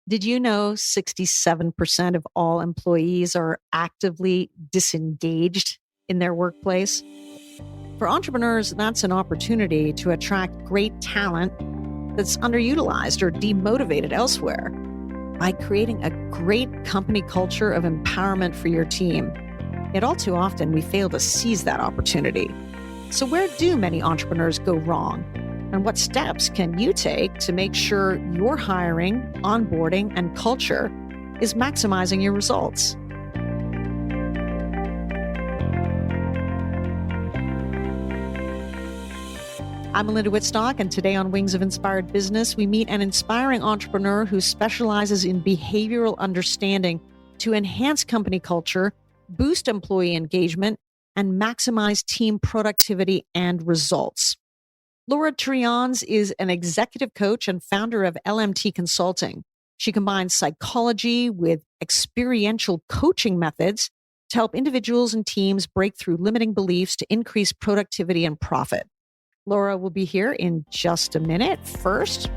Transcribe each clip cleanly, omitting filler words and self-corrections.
Did you know 67% of all employees are actively disengaged in their workplace? For entrepreneurs, that's an opportunity to attract great talent that's underutilized or demotivated elsewhere by creating a great company culture of empowerment for your team. Yet all too often, we fail to seize that opportunity. So where do many entrepreneurs go wrong? And what steps can you take to make sure your hiring, onboarding, and culture is maximizing your results? I'm Melinda Wittstock, and today on Wings of Inspired Business, we meet an inspiring entrepreneur who specializes in behavioral understanding to enhance company culture, boost employee engagement, and maximize team productivity and results. Laura Treonze is an executive coach and founder of LMT Consulting. She combines psychology with experiential coaching methods to help individuals and teams break through limiting beliefs to increase productivity and profit. Laura will be here in just a minute. First,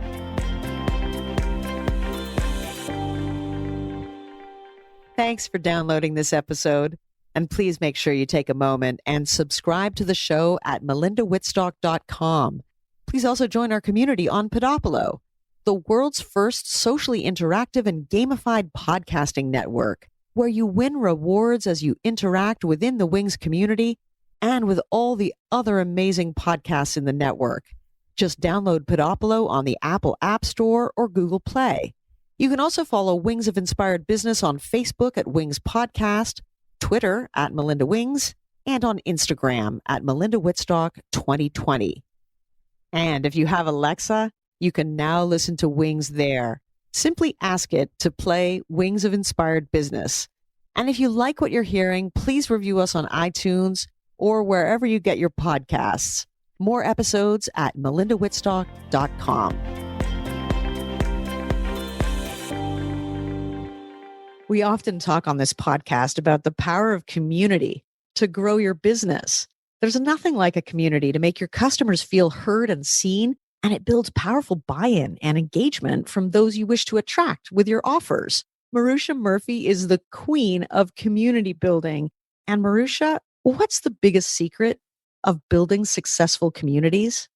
thanks for downloading this episode. And please make sure you take a moment and subscribe to the show at melindawittstock.com. Please also join our community on Podopolo, the world's first socially interactive and gamified podcasting network, where you win rewards as you interact within the Wings community and with all the other amazing podcasts in the network. Just download Podopolo on the Apple App Store or Google Play. You can also follow Wings of Inspired Business on Facebook at Wings Podcast, Twitter at Melinda Wings, and on Instagram at Melinda Wittstock 2020. And if you have Alexa, you can now listen to Wings there. Simply ask it to play Wings of Inspired Business. And if you like what you're hearing, please review us on iTunes or wherever you get your podcasts. More episodes at melindawittstock.com. We often talk on this podcast about the power of community to grow your business. There's nothing like a community to make your customers feel heard and seen, and it builds powerful buy-in and engagement from those you wish to attract with your offers. Marusha Murphy is the queen of community building. And Marusha, what's the biggest secret of building successful communities?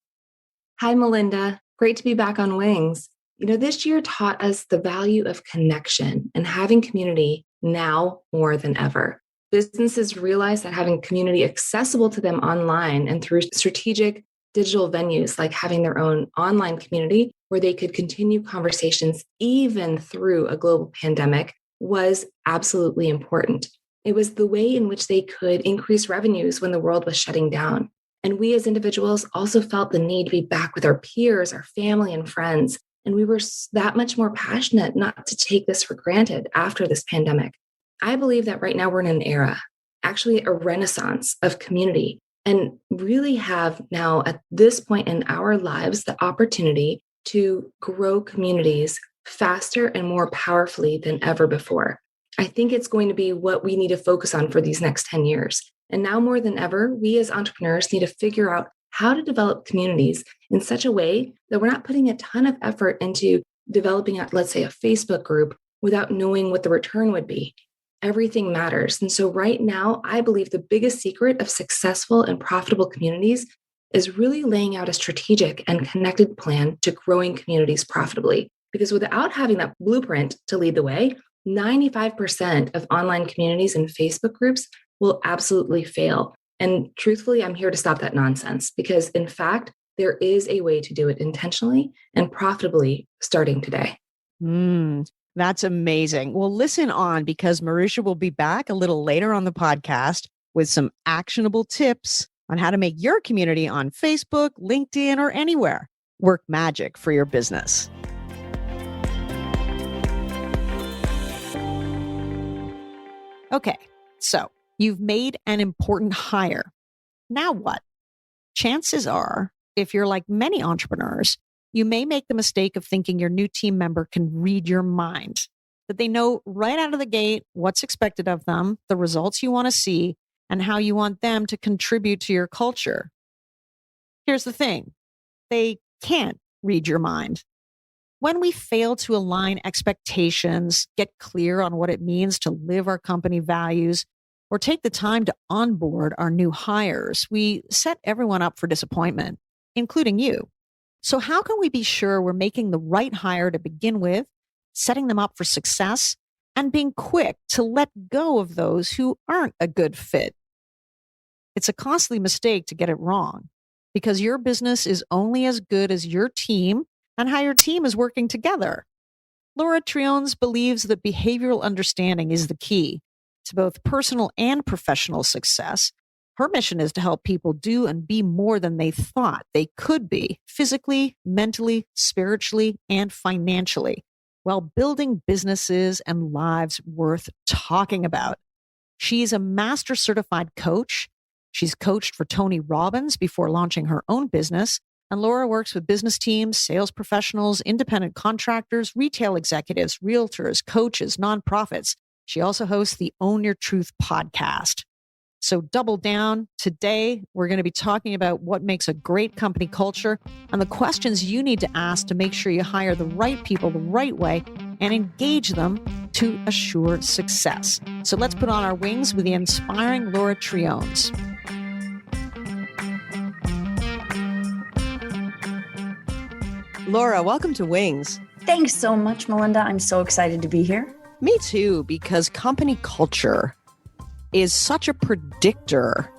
Hi, Melinda. Great to be back on Wings. This year taught us the value of connection and having community now more than ever. Businesses realize that having community accessible to them online and through strategic digital venues, like having their own online community where they could continue conversations even through a global pandemic, was absolutely important. It was the way in which they could increase revenues when the world was shutting down. And we as individuals also felt the need to be back with our peers, our family, and friends. And we were that much more passionate not to take this for granted after this pandemic. I believe that right now we're in an era, actually a renaissance of community, and really have now at this point in our lives the opportunity to grow communities faster and more powerfully than ever before. I think it's going to be what we need to focus on for these next 10 years. And now more than ever, we as entrepreneurs need to figure out how to develop communities in such a way that we're not putting a ton of effort into developing, let's say, a Facebook group without knowing what the return would be. Everything matters. And so right now, I believe the biggest secret of successful and profitable communities is really laying out a strategic and connected plan to growing communities profitably. Because without having that blueprint to lead the way, 95% of online communities and Facebook groups will absolutely fail. And truthfully, I'm here to stop that nonsense because, in fact, there is a way to do it intentionally and profitably starting today. That's amazing. Well, listen on because Marusha will be back a little later on the podcast with some actionable tips on how to make your community on Facebook, LinkedIn, or anywhere work magic for your business. Okay, so you've made an important hire. Now what? Chances are, if you're like many entrepreneurs, you may make the mistake of thinking your new team member can read your mind, that they know right out of the gate what's expected of them, the results you want to see, and how you want them to contribute to your culture. Here's the thing. They can't read your mind. When we fail to align expectations, get clear on what it means to live our company values, or take the time to onboard our new hires, we set everyone up for disappointment, including you. So how can we be sure we're making the right hire to begin with, setting them up for success, and being quick to let go of those who aren't a good fit? It's a costly mistake to get it wrong, because your business is only as good as your team and how your team is working together. Laura Treonze believes that behavioral understanding is the key to both personal and professional success. Her mission is to help people do and be more than they thought they could be, physically, mentally, spiritually, and financially, while building businesses and lives worth talking about. She's a master certified coach. She's coached for Tony Robbins before launching her own business. And Laura works with business teams, sales professionals, independent contractors, retail executives, realtors, coaches, nonprofits. She also hosts the Own Your Truth podcast. So double down. Today, we're going to be talking about what makes a great company culture and the questions you need to ask to make sure you hire the right people the right way and engage them to assure success. So let's put on our wings with the inspiring Laura Treonze. Laura, welcome to Wings. Thanks so much, Melinda. I'm so excited to be here. Me too, because company culture is such a predictor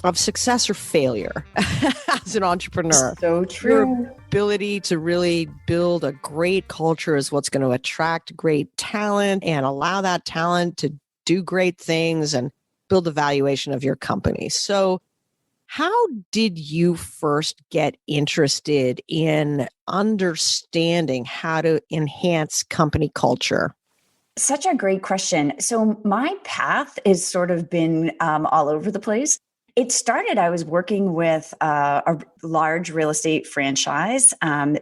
of success or failure as an entrepreneur. So true. Your ability to really build a great culture is what's going to attract great talent and allow that talent to do great things and build the valuation of your company. So how did you first get interested in understanding how to enhance company culture? Such a great question. So my path has sort of been all over the place. It started, I was working with a large real estate franchise.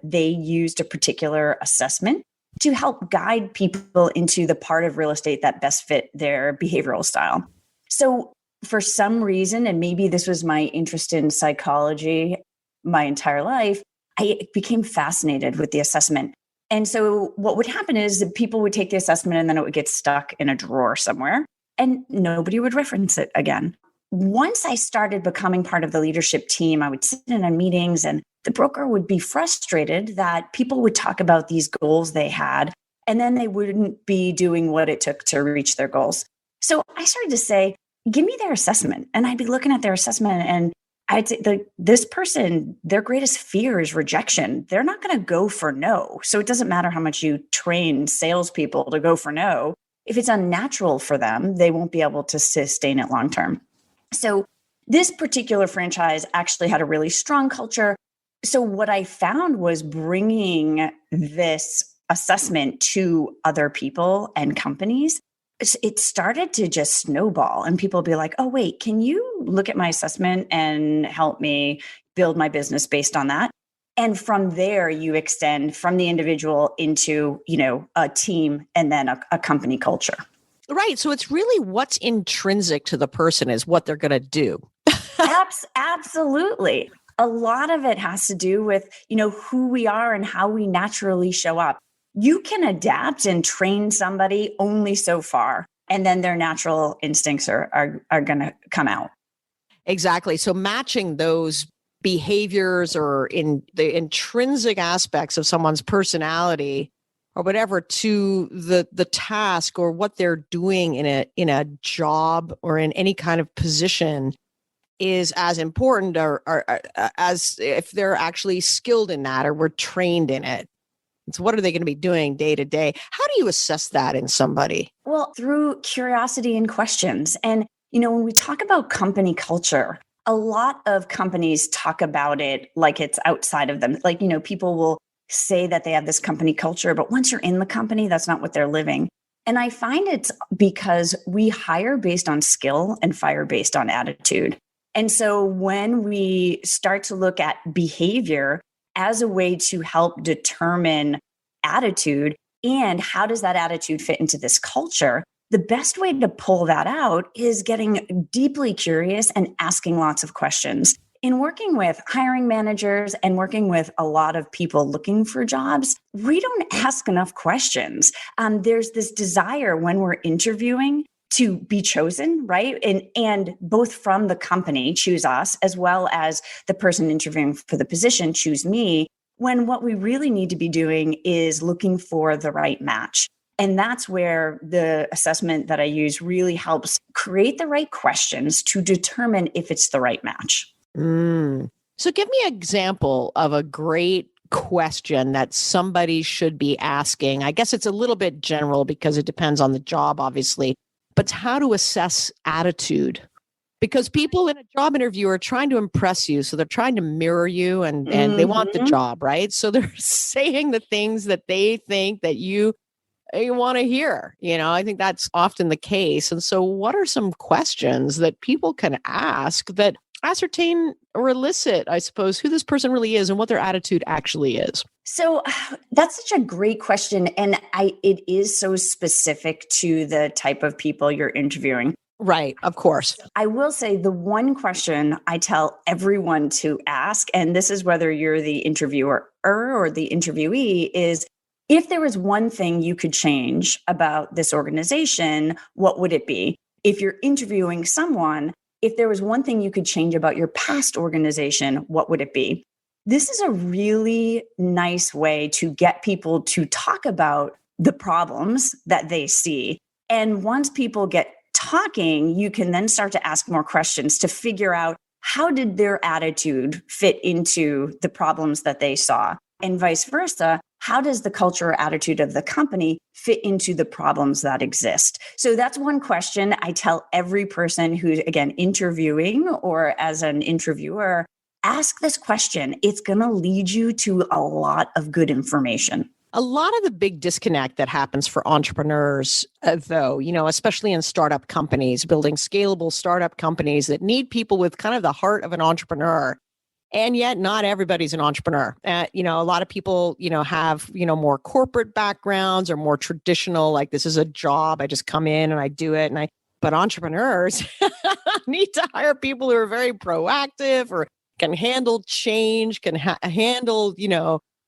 They used a particular assessment to help guide people into the part of real estate that best fit their behavioral style. So for some reason, and maybe this was my interest in psychology my entire life, I became fascinated with the assessment. And so what would happen is that people would take the assessment and then it would get stuck in a drawer somewhere and nobody would reference it again. Once I started becoming part of the leadership team, I would sit in on meetings and the broker would be frustrated that people would talk about these goals they had and then they wouldn't be doing what it took to reach their goals. So I started to say, give me their assessment. And I'd be looking at their assessment and I'd say this person, their greatest fear is rejection. They're not going to go for no. So it doesn't matter how much you train salespeople to go for no. If it's unnatural for them, they won't be able to sustain it long term. So this particular franchise actually had a really strong culture. So what I found was bringing this assessment to other people and companies. It started to just snowball and people be like, oh, wait, can you look at my assessment and help me build my business based on that? And from there, you extend from the individual into, a team and then a company culture. Right. So it's really what's intrinsic to the person is what they're going to do. Absolutely. A lot of it has to do with, who we are and how we naturally show up. You can adapt and train somebody only so far, and then their natural instincts are going to come out. Exactly. So matching those behaviors or in the intrinsic aspects of someone's personality or whatever to the task or what they're doing in a job or in any kind of position is as important or as if they're actually skilled in that or were trained in it. So what are they going to be doing day to day? How do you assess that in somebody? Well, through curiosity and questions. And, when we talk about company culture, a lot of companies talk about it like it's outside of them. Like, people will say that they have this company culture, but once you're in the company, that's not what they're living. And I find it's because we hire based on skill and fire based on attitude. And so when we start to look at behavior as a way to help determine attitude and how does that attitude fit into this culture, the best way to pull that out is getting deeply curious and asking lots of questions. in working with hiring managers and working with a lot of people looking for jobs, we don't ask enough questions. There's this desire when we're interviewing to be chosen, right? And both from the company, choose us, as well as the person interviewing for the position, choose me, when what we really need to be doing is looking for the right match. And that's where the assessment that I use really helps create the right questions to determine if it's the right match. So give me an example of a great question that somebody should be asking. I guess it's a little bit general because it depends on the job, obviously, but how to assess attitude. Because people in a job interview are trying to impress you. So they're trying to mirror you and they want the job, right? So they're saying the things that they think that you want to hear. I think that's often the case. And so what are some questions that people can ask that ascertain or elicit, I suppose, who this person really is and what their attitude actually is? So that's such a great question. And it is so specific to the type of people you're interviewing. Right, of course. I will say the one question I tell everyone to ask, and this is whether you're the interviewer or the interviewee, is if there was one thing you could change about this organization, what would it be? If you're interviewing someone, if there was one thing you could change about your past organization, what would it be? This is a really nice way to get people to talk about the problems that they see. And once people get talking, you can then start to ask more questions to figure out how did their attitude fit into the problems that they saw? And vice versa, how does the culture or attitude of the company fit into the problems that exist? So that's one question I tell every person who's, again, interviewing or as an interviewer, ask this question. It's going to lead you to a lot of good information. A lot of the big disconnect that happens for entrepreneurs, though, especially in startup companies, building scalable startup companies that need people with kind of the heart of an entrepreneur. And yet not everybody's an entrepreneur. A lot of people, have, more corporate backgrounds or more traditional, like this is a job. I just come in and I do it. But entrepreneurs need to hire people who are very proactive or can handle change, can handle,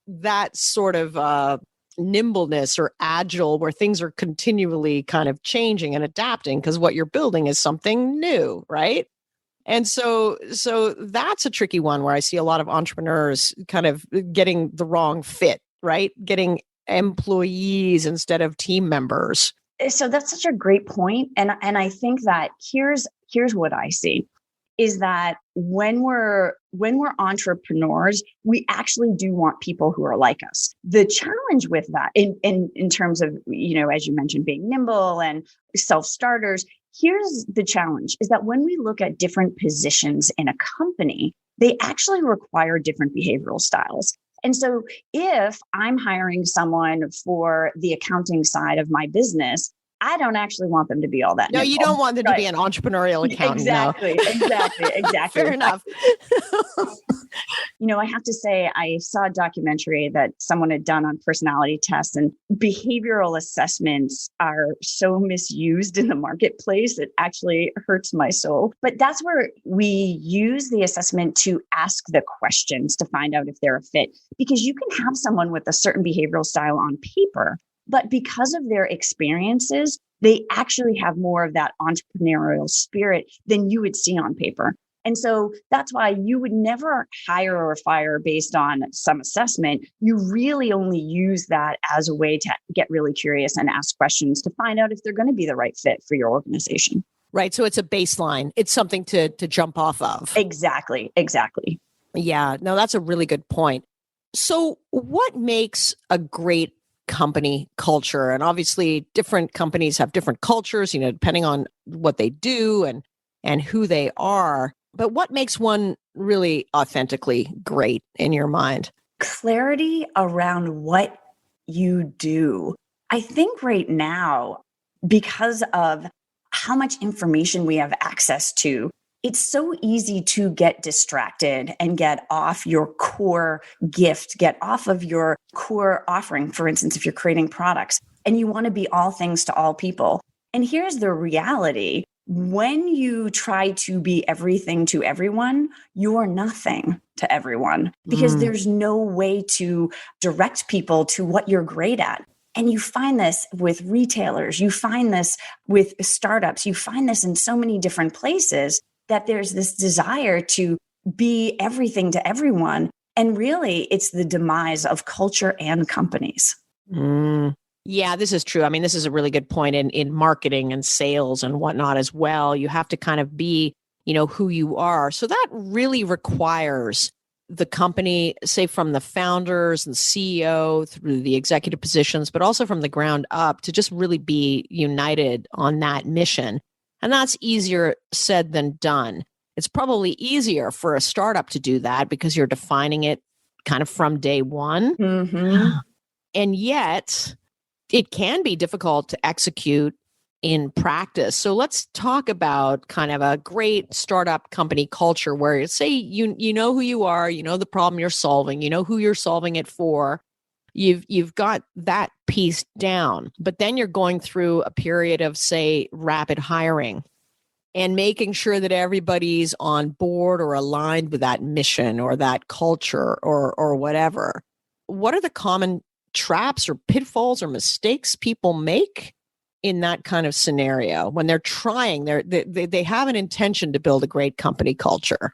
that sort of nimbleness or agile where things are continually kind of changing and adapting because what you're building is something new, right? And so that's a tricky one where I see a lot of entrepreneurs kind of getting the wrong fit, right? Getting employees instead of team members. So that's such a great point. And I think that here's what I see is that when we're entrepreneurs, we actually do want people who are like us. The challenge with that in terms of, as you mentioned, being nimble and self-starters, here's the challenge is that when we look at different positions in a company, they actually require different behavioral styles. And so if I'm hiring someone for the accounting side of my business, I don't actually want them to be all that. No, you don't want them to be an entrepreneurial accountant. Exactly. Fair enough. I have to say, I saw a documentary that someone had done on personality tests, and behavioral assessments are so misused in the marketplace. It actually hurts my soul. But that's where we use the assessment to ask the questions to find out if they're a fit, because you can have someone with a certain behavioral style on paper, but because of their experiences, they actually have more of that entrepreneurial spirit than you would see on paper. And so that's why you would never hire or fire based on some assessment. You really only use that as a way to get really curious and ask questions to find out if they're going to be the right fit for your organization. Right. So it's a baseline. It's something to jump off of. Exactly. Yeah. No, that's a really good point. So what makes a great company culture? And obviously different companies have different cultures, depending on what they do and who they are. But what makes one really authentically great in your mind? Clarity around what you do. I think right now, because of how much information we have access to, it's so easy to get distracted and get off your core gift, get off of your core offering. For instance, if you're creating products and you want to be all things to all people. And here's the reality. when you try to be everything to everyone, you're nothing to everyone because there's no way to direct people to what you're great at. And you find this with retailers, you find this with startups, you find this in so many different places that there's this desire to be everything to everyone. And really, it's the demise of culture and companies. Yeah, this is true. I mean, this is a really good point in marketing and sales and whatnot as well. You have to kind of be, who you are. So that really requires the company, say from the founders and CEO through the executive positions, but also from the ground up to just really be united on that mission. And that's easier said than done. It's probably easier for a startup to do that because you're defining it kind of from day one. And yet it can be difficult to execute in practice. So let's talk about kind of a great startup company culture where say you know who you are, you know the problem you're solving, you know who you're solving it for. You've got that piece down, but then you're going through a period of, say, rapid hiring and making sure that everybody's on board or aligned with that mission or that culture or whatever. What are the common traps or pitfalls or mistakes people make in that kind of scenario when they're trying, they have an intention to build a great company culture?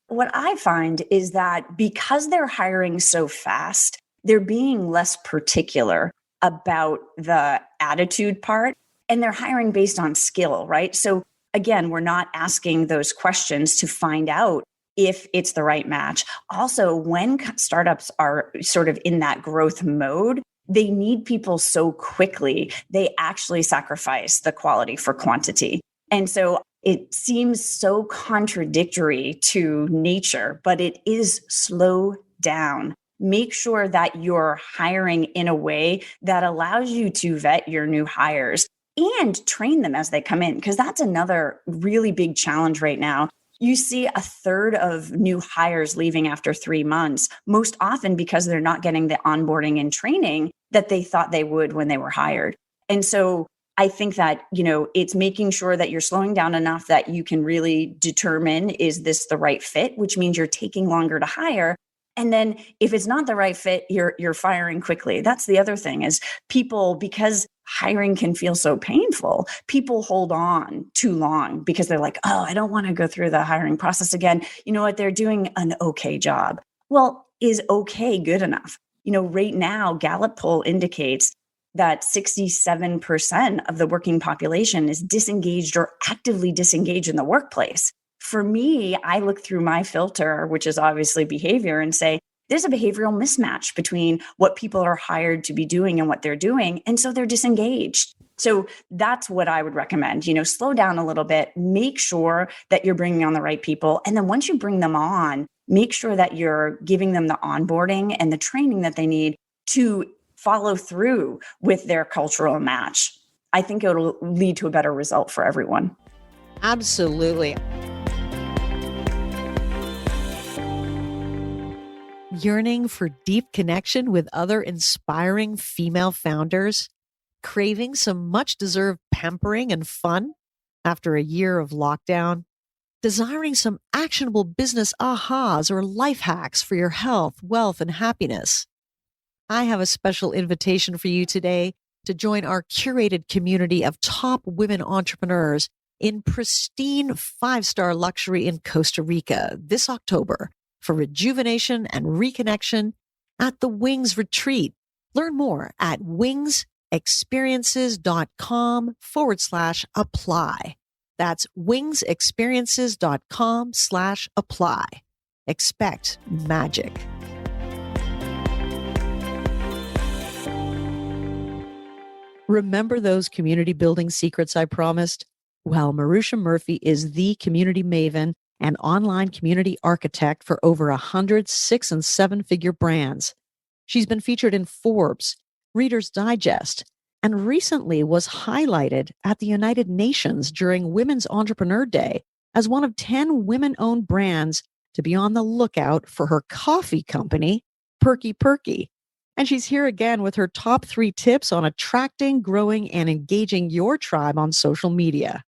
What I find is that because they're hiring so fast, they're being less particular about the attitude part, and they're hiring based on skill, right? So again, we're not asking those questions to find out if it's the right match. Also, when startups are sort of in that growth mode, they need people so quickly, they actually sacrifice the quality for quantity. And so it seems so contradictory to nature, but it is slow down. Make sure that you're hiring in a way that allows you to vet your new hires and train them as they come in, because that's another really big challenge right now. You see a third of new hires leaving after 3 months, most often because they're not getting the onboarding and training that they thought they would when they were hired. And so I think that, it's making sure that you're slowing down enough that you can really determine, is this the right fit, which means you're taking longer to hire. And then if it's not the right fit, you're firing quickly. That's the other thing is people, because hiring can feel so painful, people hold on too long because they're like, oh, I don't want to go through the hiring process again. You know what? They're doing an okay job. Well, is okay good enough? Right now, Gallup poll indicates that 67% of the working population is disengaged or actively disengaged in the workplace. For me, I look through my filter, which is obviously behavior, and say, there's a behavioral mismatch between what people are hired to be doing and what they're doing. And so they're disengaged. So that's what I would recommend. Slow down a little bit, make sure that you're bringing on the right people. And then once you bring them on, make sure that you're giving them the onboarding and the training that they need to follow through with their cultural match. I think it'll lead to a better result for everyone. Absolutely. Yearning for deep connection with other inspiring female founders? Craving some much-deserved pampering and fun after a year of lockdown? Desiring some actionable business ahas or life hacks for your health, wealth, and happiness? I have a special invitation for you today to join our curated community of top women entrepreneurs in pristine 5-star luxury in Costa Rica this October for rejuvenation and reconnection at the Wings Retreat. Learn more at wingsexperiences.com/apply. That's wingsexperiences.com/apply. Expect magic. Remember those community building secrets I promised? Well, Marusha Murphy is the community maven and online community architect for over 100 6- and 7-figure brands. She's been featured in Forbes, Reader's Digest, and recently was highlighted at the United Nations during Women's Entrepreneur Day as one of 10 women-owned brands to be on the lookout for her coffee company, Perky Perky. And she's here again with her top 3 tips on attracting, growing, and engaging your tribe on social media.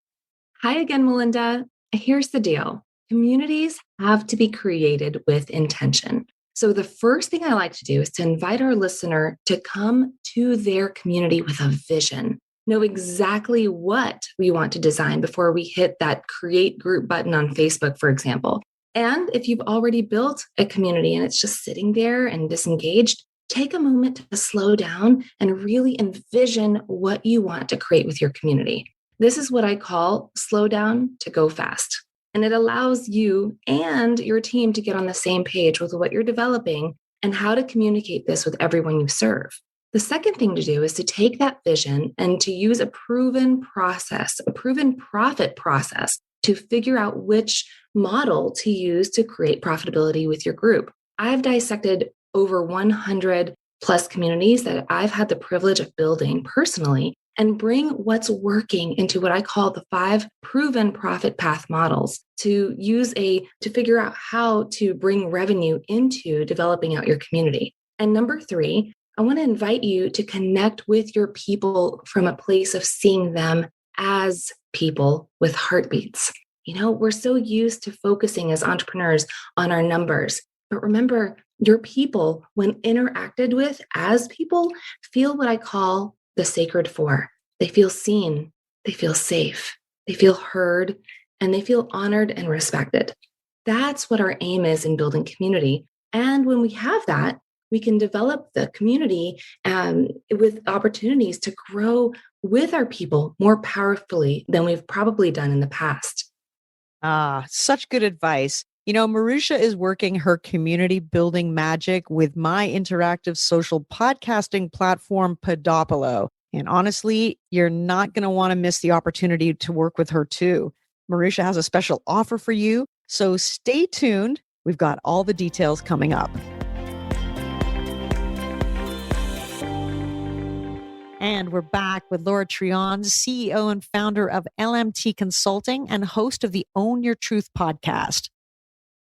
Hi again, Melinda. Here's the deal. Communities have to be created with intention. So the first thing I like to do is to invite our listener to come to their community with a vision. Know exactly what we want to design before we hit that create group button on Facebook, for example. And if you've already built a community and it's just sitting there and disengaged, take a moment to slow down and really envision what you want to create with your community. This is what I call slow down to go fast. And it allows you and your team to get on the same page with what you're developing and how to communicate this with everyone you serve. The second thing to do is to take that vision and to use a proven process, a proven profit process to figure out which model to use to create profitability with your group. I've dissected over 100 plus communities that I've had the privilege of building personally and bring what's working into what I call the 5 proven profit path models to figure out how to bring revenue into developing out your community. And number 3, I want to invite you to connect with your people from a place of seeing them as people with heartbeats. You know, we're so used to focusing as entrepreneurs on our numbers, but remember, your people, when interacted with as people, feel what I call the sacred 4. They feel seen, they feel safe, they feel heard, and they feel honored and respected. That's what our aim is in building community. And when we have that, we can develop the community with opportunities to grow with our people more powerfully than we've probably done in the past. Ah, such good advice. You know, Marusha is working her community building magic with my interactive social podcasting platform, Podopolo. And honestly, you're not going to want to miss the opportunity to work with her too. Marusha has a special offer for you, so stay tuned. We've got all the details coming up. And we're back with Laura Treonze, CEO and founder of LMT Consulting and host of the Own Your Truth podcast.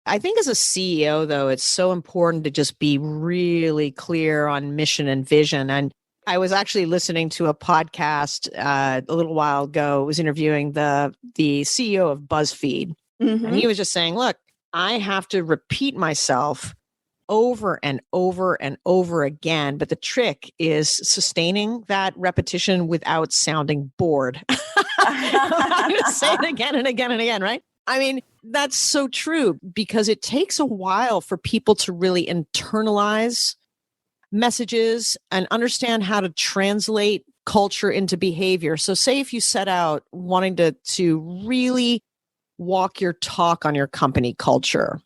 I think as a CEO, though, it's so important to just be really clear on mission and vision. And I was actually listening to a podcast a little while ago. It was interviewing the CEO of BuzzFeed. Mm-hmm. And he was just saying, look, I have to repeat myself over and over and over again. But the trick is sustaining that repetition without sounding bored. I'm going to say it again and again and again, right? I mean, that's so true because it takes a while for people to really internalize messages and understand how to translate culture into behavior. So say if you set out wanting to really walk your talk on your company culture,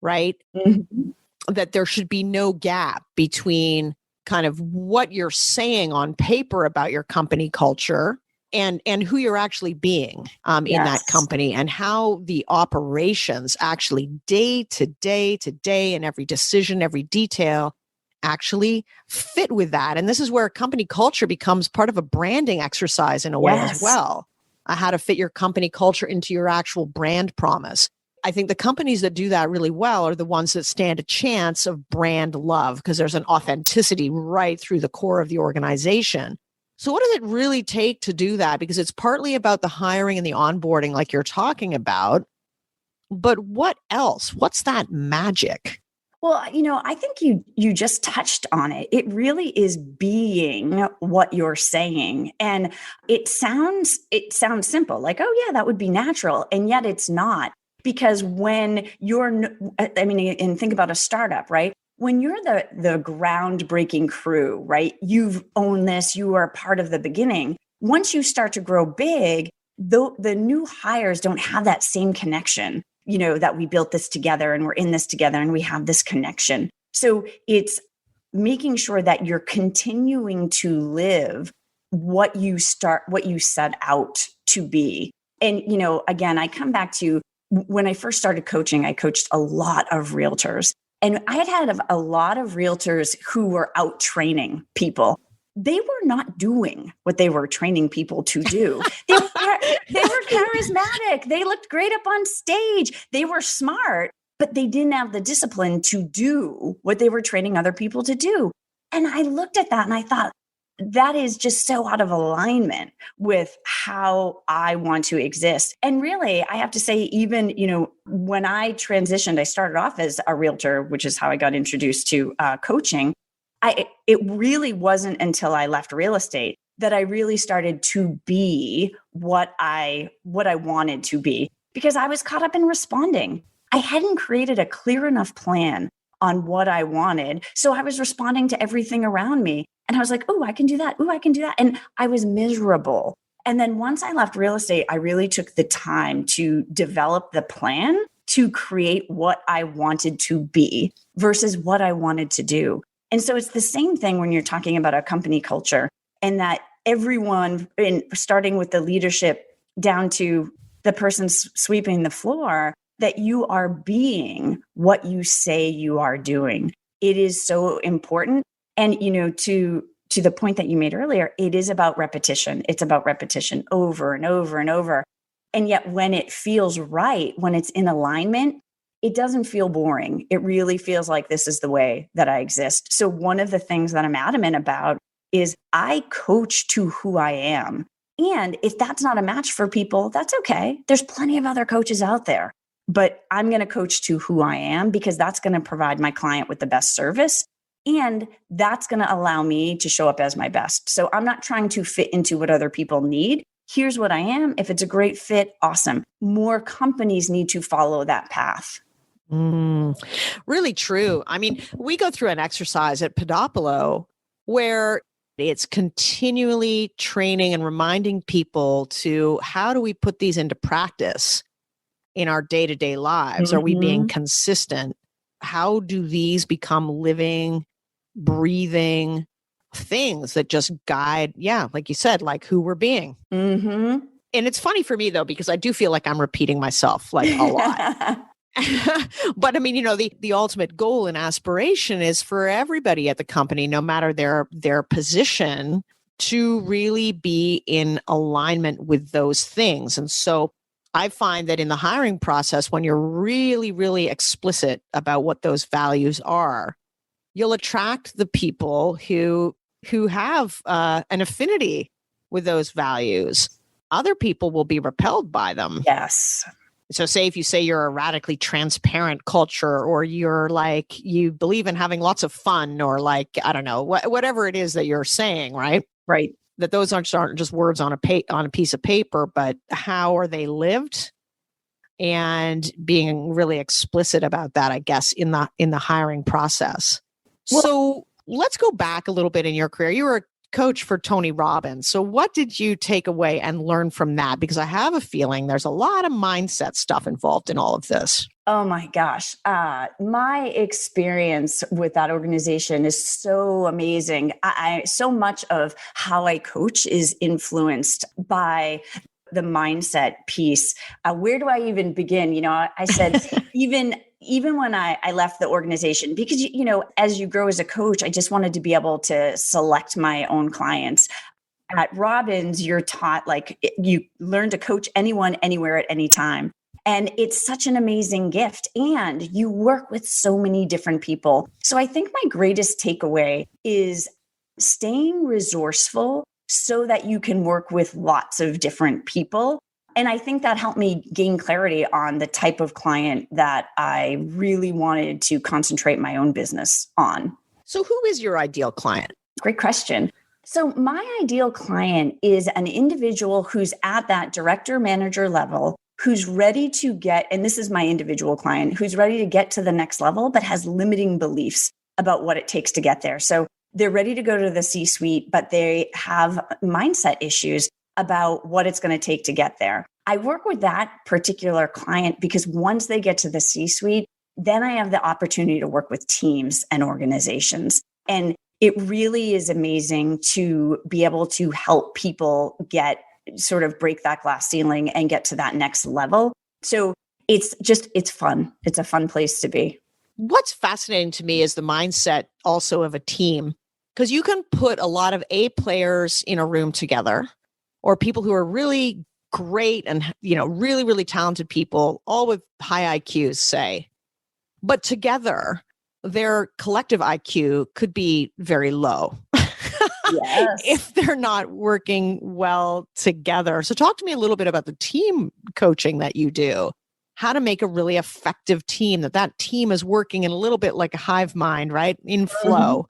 right? Mm-hmm. That there should be no gap between kind of what you're saying on paper about your company culture and who you're actually being in that company and how the operations actually day to day and every decision, every detail actually fit with that. And this is where company culture becomes part of a branding exercise in a way as well. How to fit your company culture into your actual brand promise. I think the companies that do that really well are the ones that stand a chance of brand love because there's an authenticity right through the core of the organization. So what does it really take to do that? Because it's partly about the hiring and the onboarding like you're talking about. But what else? What's that magic? Well, you know, I think you just touched on it. It really is being what you're saying. And it sounds simple, like, oh yeah, that would be natural. And yet it's not. Because when and think about a startup, right? When you're the groundbreaking crew, right? You've owned this, you are part of the beginning. Once you start to grow big, the new hires don't have that same connection, you know, that we built this together and we're in this together and we have this connection. So it's making sure that you're continuing to live what you set out to be. And, you know, again, I come back to when I first started coaching, I coached a lot of realtors. And I had a lot of realtors who were out training people. They were not doing what they were training people to do. They were charismatic. They looked great up on stage. They were smart, but they didn't have the discipline to do what they were training other people to do. And I looked at that and I thought, that is just so out of alignment with how I want to exist. And really, I have to say, even, when I transitioned, I started off as a realtor, which is how I got introduced to coaching. It really wasn't until I left real estate that I really started to be what I wanted to be, because I was caught up in responding. I hadn't created a clear enough plan on what I wanted. So I was responding to everything around me. And I was like, oh, I can do that. Oh, I can do that. And I was miserable. And then once I left real estate, I really took the time to develop the plan to create what I wanted to be versus what I wanted to do. And so it's the same thing when you're talking about a company culture, and that everyone, starting with the leadership down to the person sweeping the floor, that you are being what you say you are doing. It is so important. And, to the point that you made earlier, it is about repetition. It's about repetition over and over and over. And yet when it feels right, when it's in alignment, it doesn't feel boring. It really feels like this is the way that I exist. So one of the things that I'm adamant about is I coach to who I am. And if that's not a match for people, that's okay. There's plenty of other coaches out there. But I'm going to coach to who I am, because that's going to provide my client with the best service. And that's going to allow me to show up as my best. So I'm not trying to fit into what other people need. Here's what I am. If it's a great fit, awesome. More companies need to follow that path. Really true. I mean, we go through an exercise at Podopolo where it's continually training and reminding people to, how do we put these into practice in our day-to-day lives? Are we being consistent? How do these become living, breathing things that just guide, like you said, like who we're being? And it's funny for me though, because I do feel like I'm repeating myself like a lot. But I mean, the ultimate goal and aspiration is for everybody at the company, no matter their position, to really be in alignment with those things. And so I find that in the hiring process, when you're really, really explicit about what those values are, you'll attract the people who have an affinity with those values. Other people will be repelled by them. Yes. So say if you say you're a radically transparent culture, or you're like, you believe in having lots of fun, or like, I don't know, whatever it is that you're saying, right? Right. That those aren't just words on a piece of paper, but how are they lived? And being really explicit about that, I guess, in the hiring process. Well, so let's go back a little bit in your career. You were a coach for Tony Robbins. So what did you take away and learn from that? Because I have a feeling there's a lot of mindset stuff involved in all of this. Oh my gosh. My experience with that organization is so amazing. So much of how I coach is influenced by the mindset piece. Where do I even begin? I said, even when I left the organization, because, as you grow as a coach, I just wanted to be able to select my own clients. At Robbins, you're taught, you learn to coach anyone, anywhere, at any time. And it's such an amazing gift. And you work with so many different people. So I think my greatest takeaway is staying resourceful so that you can work with lots of different people. And I think that helped me gain clarity on the type of client that I really wanted to concentrate my own business on. So who is your ideal client? Great question. So my ideal client is an individual who's at that director manager level, who's ready to get, and this is my individual client, who's ready to get to the next level, but has limiting beliefs about what it takes to get there. So they're ready to go to the C-suite, but they have mindset issues about what it's going to take to get there. I work with that particular client because once they get to the C-suite, then I have the opportunity to work with teams and organizations. And it really is amazing to be able to help people break that glass ceiling and get to that next level. So it's fun. It's a fun place to be. What's fascinating to me is the mindset also of a team, because you can put a lot of A players in a room together, or people who are really great and, really, really talented people, all with high IQs, say, but together their collective IQ could be very low. Yes. if they're not working well together. So talk to me a little bit about the team coaching that you do. How to make a really effective team, that team is working in a little bit like a hive mind, right? In flow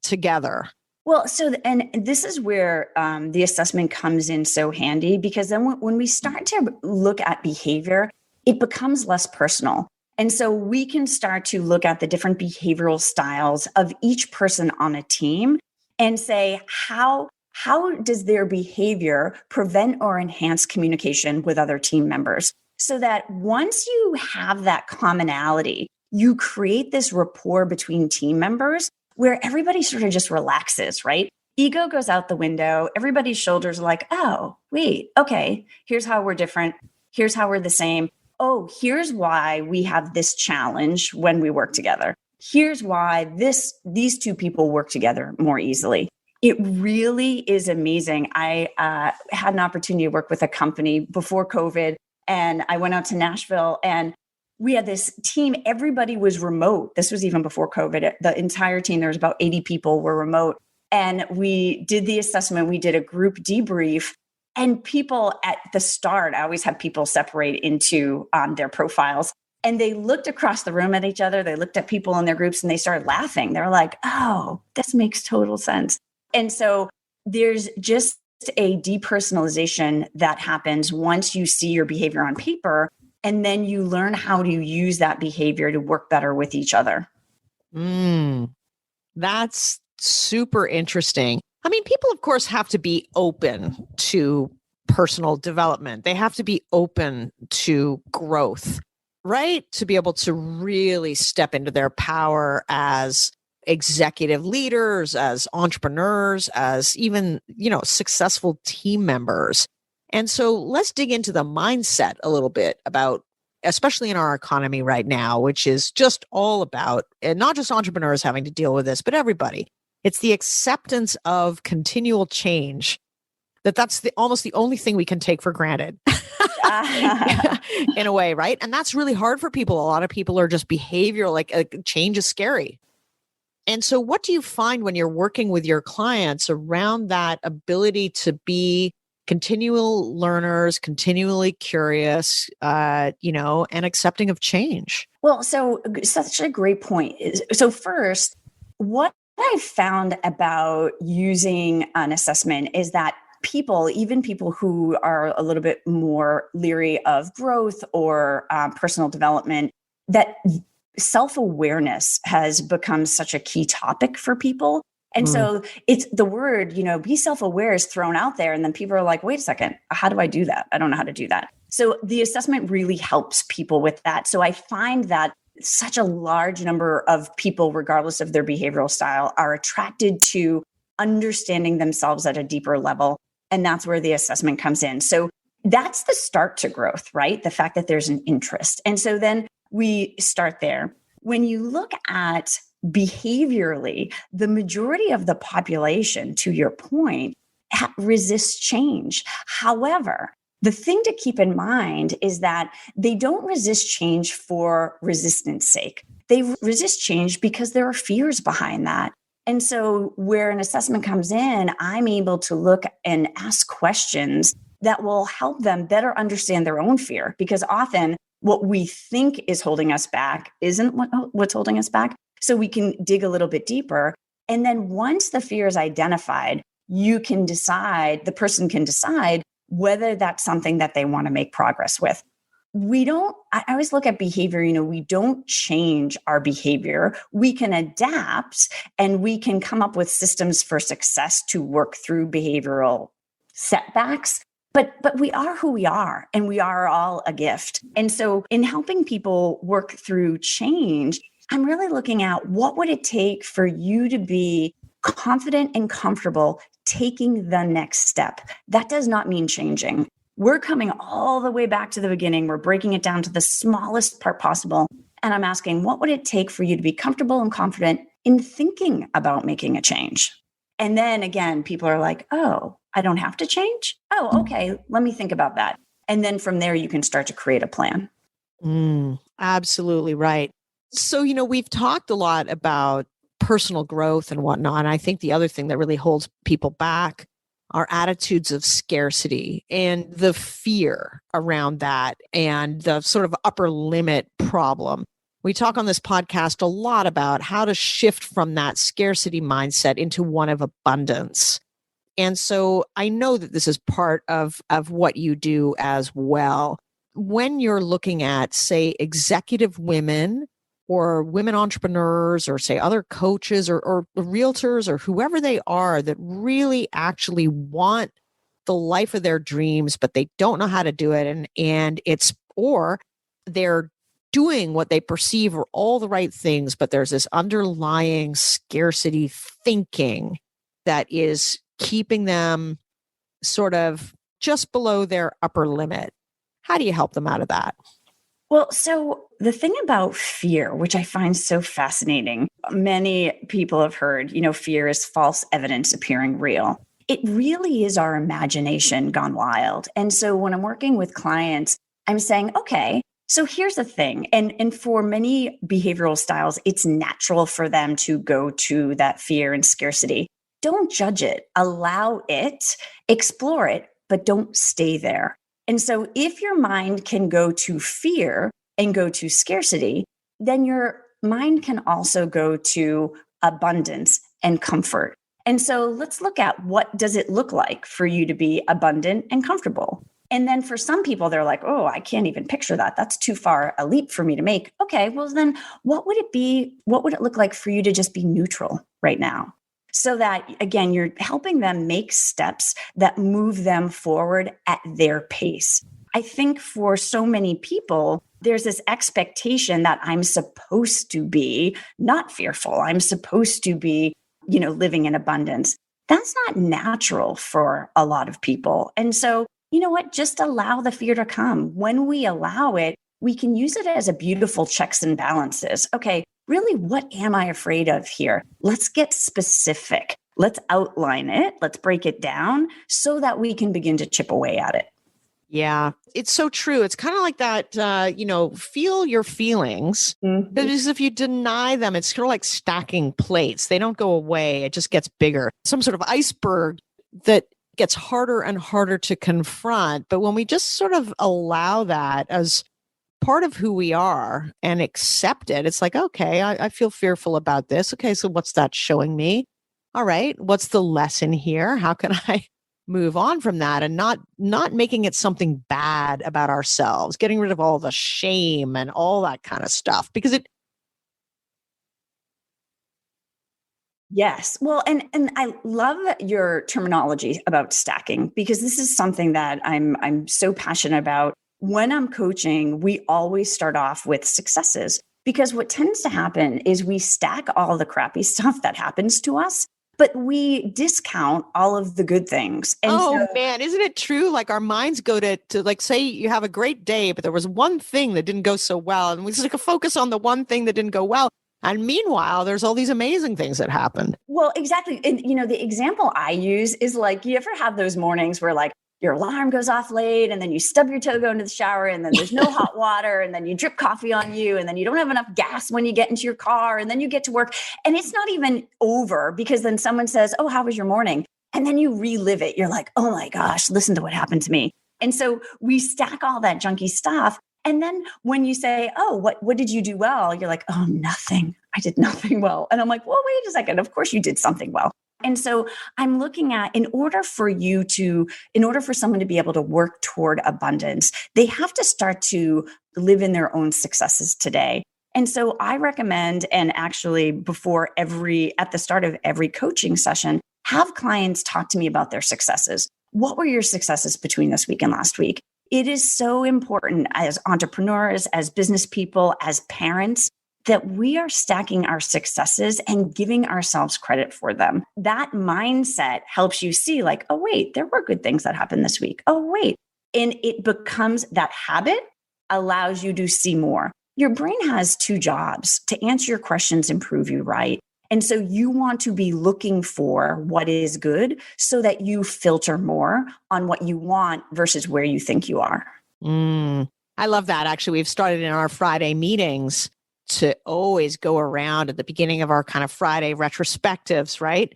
together. Well, and this is where the assessment comes in so handy, because then when we start to look at behavior, it becomes less personal. And so we can start to look at the different behavioral styles of each person on a team and say, how does their behavior prevent or enhance communication with other team members? So that once you have that commonality, you create this rapport between team members where everybody sort of just relaxes, right? Ego goes out the window. Everybody's shoulders are like, oh, wait, okay, here's how we're different. Here's how we're the same. Oh, here's why we have this challenge when we work together. Here's why these two people work together more easily. It really is amazing. I had an opportunity to work with a company before COVID, and I went out to Nashville, and we had this team. Everybody was remote. This was even before COVID. The entire team, there was about 80 people, were remote. And we did the assessment. We did a group debrief. And people at the start, I always have people separate into their profiles. And they looked across the room at each other. They looked at people in their groups and they started laughing. They're like, oh, this makes total sense. And so there's just a depersonalization that happens once you see your behavior on paper, and then you learn how to use that behavior to work better with each other. That's super interesting. I mean, people, of course, have to be open to personal development. They have to be open to growth, right? To be able to really step into their power as executive leaders, as entrepreneurs, as even, successful team members. And so let's dig into the mindset a little bit about, especially in our economy right now, which is just all about, and not just entrepreneurs having to deal with this, but everybody. It's the acceptance of continual change. That's almost the only thing we can take for granted in a way, right? And that's really hard for people. A lot of people are just behavioral, like change is scary. And so what do you find when you're working with your clients around that ability to be continual learners, continually curious, and accepting of change? Well, so such a great point. So first, what I've found about using an assessment is that people, even people who are a little bit more leery of growth or personal development, that self-awareness has become such a key topic for people. And so it's the word, be self-aware is thrown out there. And then people are like, wait a second, how do I do that? I don't know how to do that. So the assessment really helps people with that. So I find that such a large number of people, regardless of their behavioral style, are attracted to understanding themselves at a deeper level. And that's where the assessment comes in. So that's the start to growth, right? The fact that there's an interest. And so then we start there. When you look at behaviorally, the majority of the population, to your point, resists change. However, the thing to keep in mind is that they don't resist change for resistance sake. They resist change because there are fears behind that. And so where an assessment comes in, I'm able to look and ask questions that will help them better understand their own fear, because often what we think is holding us back isn't what's holding us back. So we can dig a little bit deeper. And then once the fear is identified, the person can decide whether that's something that they want to make progress with. I always look at behavior, we don't change our behavior. We can adapt and we can come up with systems for success to work through behavioral setbacks. But we are who we are, and we are all a gift. And so in helping people work through change, I'm really looking at what would it take for you to be confident and comfortable taking the next step. That does not mean changing. We're coming all the way back to the beginning. We're breaking it down to the smallest part possible. And I'm asking, what would it take for you to be comfortable and confident in thinking about making a change? And then again, people are like, oh, I don't have to change? Oh, okay. Let me think about that. And then from there, you can start to create a plan. Absolutely right. So, we've talked a lot about personal growth and whatnot. And I think the other thing that really holds people back are attitudes of scarcity and the fear around that and the sort of upper limit problem. We talk on this podcast a lot about how to shift from that scarcity mindset into one of abundance. And so I know that this is part of what you do as well. When you're looking at, say, executive women or women entrepreneurs or say other coaches or realtors or whoever they are that really actually want the life of their dreams, but they don't know how to do it. And it's, or they're doing what they perceive are all the right things, but there's this underlying scarcity thinking that is keeping them sort of just below their upper limit. How do you help them out of that? Well, so the thing about fear, which I find so fascinating, many people have heard, fear is false evidence appearing real. It really is our imagination gone wild. And so when I'm working with clients, I'm saying, okay, so here's the thing. And for many behavioral styles, it's natural for them to go to that fear and scarcity. Don't judge it, allow it, explore it, but don't stay there. And so if your mind can go to fear and go to scarcity, then your mind can also go to abundance and comfort. And so let's look at what does it look like for you to be abundant and comfortable. And then for some people, they're like, oh, I can't even picture that. That's too far a leap for me to make. Okay, well then what would it be? What would it look like for you to just be neutral right now? So that, again, you're helping them make steps that move them forward at their pace. I think for so many people, there's this expectation that I'm supposed to be not fearful. I'm supposed to be, living in abundance. That's not natural for a lot of people. And so, you know what? Just allow the fear to come. When we allow it, we can use it as a beautiful checks and balances. Okay, really, what am I afraid of here? Let's get specific. Let's outline it. Let's break it down so that we can begin to chip away at it. Yeah, it's so true. It's kind of like that, feel your feelings. Mm-hmm. Because if you deny them, it's kind of like stacking plates. They don't go away. It just gets bigger. Some sort of iceberg that gets harder and harder to confront. But when we just sort of allow that as part of who we are and accept it, it's like, okay, I feel fearful about this. Okay, so what's that showing me? All right, what's the lesson here? How can I move on from that and not making it something bad about ourselves, getting rid of all the shame and all that kind of stuff, because it. Yes. Well, and I love your terminology about stacking, because this is something that I'm so passionate about. When I'm coaching, we always start off with successes, because what tends to happen is we stack all the crappy stuff that happens to us, but we discount all of the good things. And man, isn't it true? Like our minds go to like, say you have a great day, but there was one thing that didn't go so well. And we just like focus on the one thing that didn't go well. And meanwhile, there's all these amazing things that happened. Well, exactly. And, the example I use is like, you ever have those mornings where like your alarm goes off late and then you stub your toe going to the shower and then there's no hot water and then you drip coffee on you and then you don't have enough gas when you get into your car and then you get to work and it's not even over because then someone says, oh, how was your morning? And then you relive it. You're like, oh my gosh, listen to what happened to me. And so we stack all that junky stuff. And then when you say, oh, what did you do well? You're like, oh, nothing. I did nothing well. And I'm like, well, wait a second. Of course you did something well. And so I'm looking at, in order for someone to be able to work toward abundance, they have to start to live in their own successes today. And so I recommend, and actually at the start of every coaching session, have clients talk to me about their successes. What were your successes between this week and last week? It is so important as entrepreneurs, as business people, as parents, that we are stacking our successes and giving ourselves credit for them. That mindset helps you see like, oh, wait, there were good things that happened this week. Oh, wait. And it becomes that habit allows you to see more. Your brain has two jobs: to answer your questions and prove you right. And so you want to be looking for what is good so that you filter more on what you want versus where you think you are. I love that. Actually, we've started in our Friday meetings to always go around at the beginning of our kind of Friday retrospectives, right?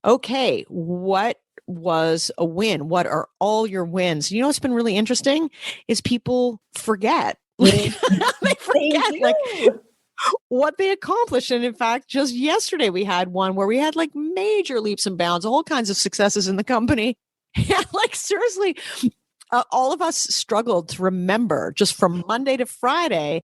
Okay, what was a win? What are all your wins? You know what's been really interesting is people forget. They forget like what they accomplished. And in fact, just yesterday we had one where we had like major leaps and bounds, all kinds of successes in the company. And like seriously, all of us struggled to remember just from Monday to Friday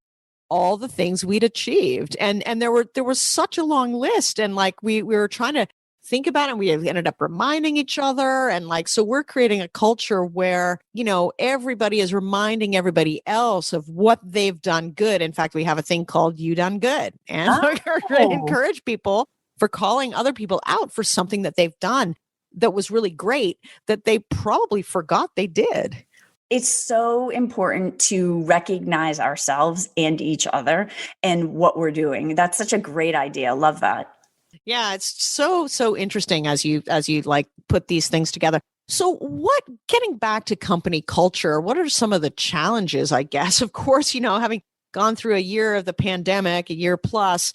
all the things we'd achieved. And there was such a long list. And like we were trying to think about it, and we ended up reminding each other. And like, so we're creating a culture where, you know, everybody is reminding everybody else of what they've done good. In fact, we have a thing called You Done Good. And we encourage people for calling other people out for something that they've done that was really great that they probably forgot they did. It's so important to recognize ourselves and each other and what we're doing. That's such a great idea. Love that. Yeah, it's so interesting as you like put these things together. So getting back to company culture, what are some of the challenges, I guess? Of course, you know, having gone through a year of the pandemic, a year plus,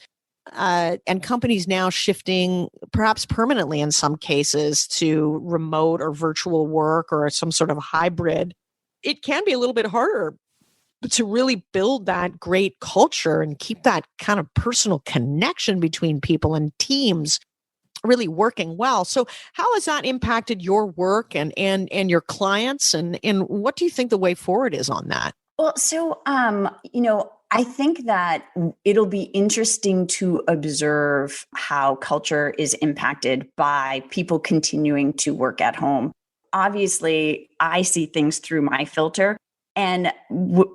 and companies now shifting perhaps permanently in some cases to remote or virtual work or some sort of hybrid, it can be a little bit harder to really build that great culture and keep that kind of personal connection between people and teams really working well. So how has that impacted your work and your clients, and what do you think the way forward is on that? Well, so, you know, I think that it'll be interesting to observe how culture is impacted by people continuing to work at home. Obviously, I see things through my filter and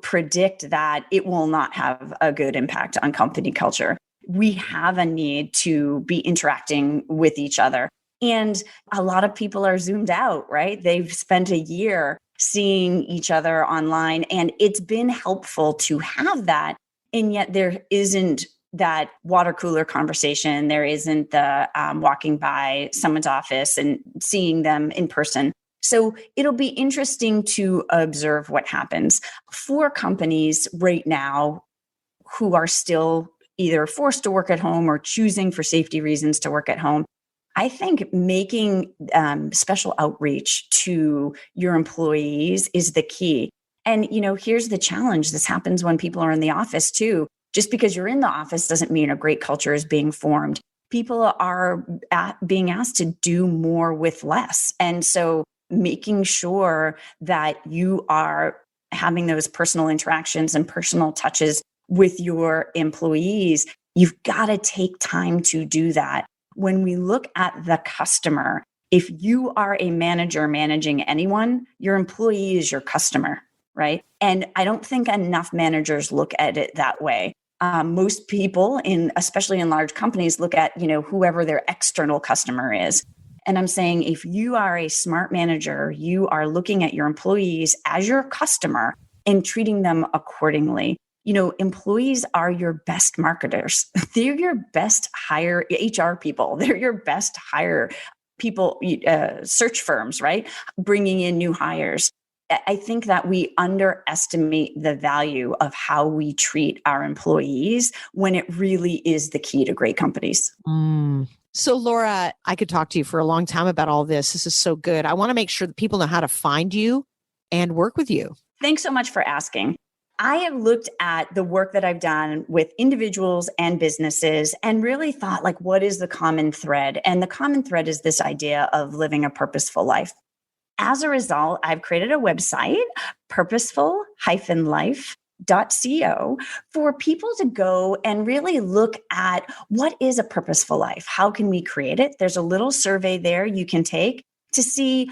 predict that it will not have a good impact on company culture. We have a need to be interacting with each other. And a lot of people are zoomed out, right? They've spent a year seeing each other online, and it's been helpful to have that. And yet there isn't that water cooler conversation. There isn't the walking by someone's office and seeing them in person. So it'll be interesting to observe what happens for companies right now who are still either forced to work at home or choosing for safety reasons to work at home. I think making special outreach to your employees is the key. And, you know, here's the challenge. This happens when people are in the office too. Just because you're in the office doesn't mean a great culture is being formed. People are being asked to do more with less. And so making sure that you are having those personal interactions and personal touches with your employees, you've got to take time to do that. When we look at the customer, if you are a manager managing anyone, your employee is your customer, right? And I don't think enough managers look at it that way. Most people, especially in large companies, look at, you know, whoever their external customer is. And I'm saying if you are a smart manager, you are looking at your employees as your customer and treating them accordingly. You know, employees are your best marketers. They're your best hire HR people. They're your best hire people, search firms, right? Bringing in new hires. I think that we underestimate the value of how we treat our employees when it really is the key to great companies. So Laura, I could talk to you for a long time about all this. This is so good. I want to make sure that people know how to find you and work with you. Thanks so much for asking. I have looked at the work that I've done with individuals and businesses and really thought, like, what is the common thread? And the common thread is this idea of living a purposeful life. As a result, I've created a website, purposeful-life.co, for people to go and really look at what is a purposeful life? How can we create it? There's a little survey there you can take to see